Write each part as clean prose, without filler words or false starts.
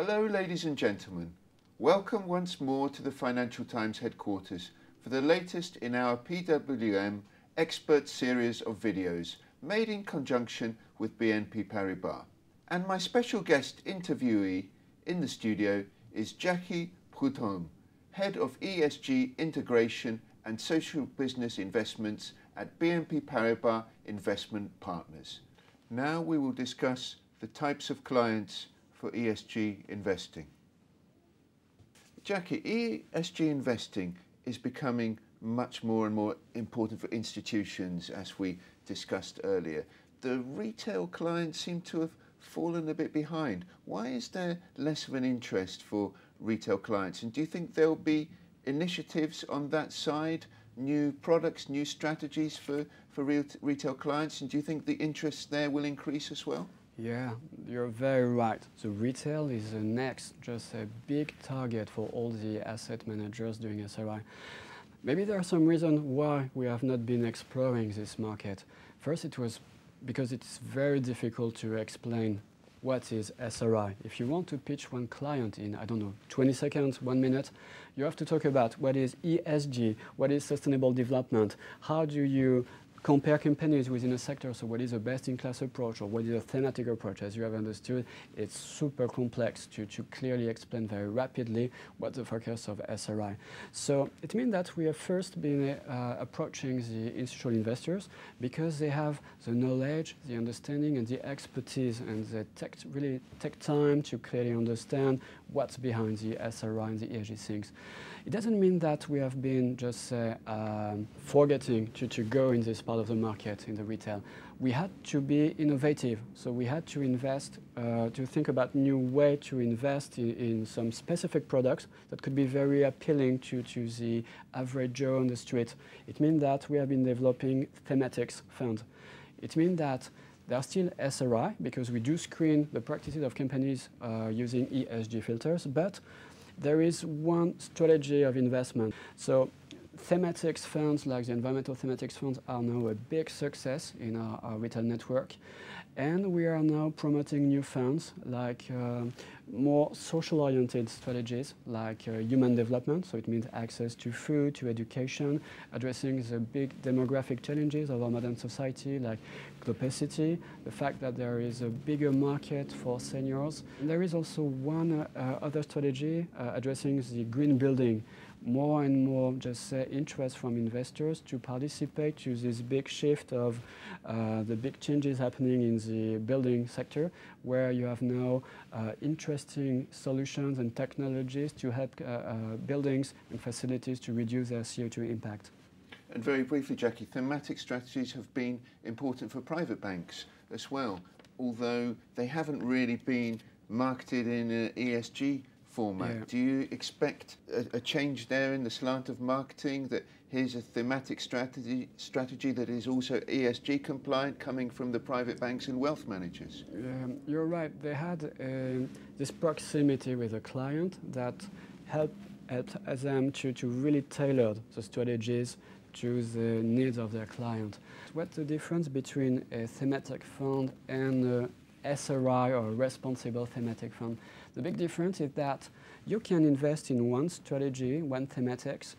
Hello ladies and gentlemen, welcome once more to the Financial Times headquarters for the latest in our PWM expert series of videos made in conjunction with BNP Paribas. And my special guest interviewee in the studio is Jacky Prudhomme, Head of ESG Integration and Social Business Investments at BNP Paribas Investment Partners. Now we will discuss the types of clients for ESG investing. Jacky, ESG investing is becoming much more and more important for institutions, as we discussed earlier. The retail clients seem to have fallen a bit behind. Why is there less of an interest for retail clients? And do you think there'll be initiatives on that side, new products, new strategies for retail clients? And do you think the interest there will increase as well? Yeah, you're very right. The retail is the next, just a big target for all the asset managers doing SRI. Maybe there are some reasons why we have not been exploring this market. First, it was because it's very difficult to explain what is SRI. If you want to pitch one client in, I don't know, 20 seconds, 1 minute, you have to talk about what is ESG, what is sustainable development, how do you compare companies within a sector, so what is a best-in-class approach or what is a thematic approach. As you have understood, it's super complex to clearly explain very rapidly what the focus of SRI. So it means that we have first been approaching the institutional investors because they have the knowledge, the understanding and the expertise, and they really take time to clearly understand what's behind the SRI and the ESG things. It doesn't mean that we have been just forgetting to go in this part of the market, in the retail. We had to be innovative, so we had to invest, to think about new way to invest in some specific products that could be very appealing to the average Joe on the street. It means that we have been developing thematics funds. It means that there are still SRI, because we do screen the practices of companies using ESG filters, but there is one strategy of investment. So thematics funds, like the environmental thematics funds, are now a big success in our retail network. And we are now promoting new funds, like more social-oriented strategies, like human development, so it means access to food, to education, addressing the big demographic challenges of our modern society, like obesity, the fact that there is a bigger market for seniors. And there is also one other strategy addressing the green building. More and more interest from investors to participate to this big shift of the big changes happening in the building sector, where you have now interesting solutions and technologies to help buildings and facilities to reduce their CO2 impact. And very briefly, Jacky, thematic strategies have been important for private banks as well, although they haven't really been marketed in an ESG format. Yeah. Do you expect a change there in the slant of marketing, that here's a thematic strategy that is also ESG compliant coming from the private banks and wealth managers? You're right. They had this proximity with the client that helped them to really tailor the strategies to the needs of their client. What's the difference between a thematic fund and SRI or responsible thematic fund? The big difference is that you can invest in one strategy, one thematics,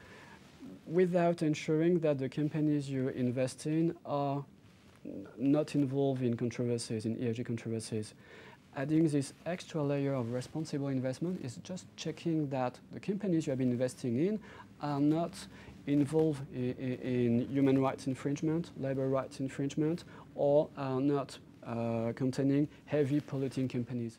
without ensuring that the companies you invest in are not involved in controversies, in ESG controversies. Adding this extra layer of responsible investment is just checking that the companies you have been investing in are not involved in human rights infringement, labor rights infringement, or are not containing heavy polluting companies.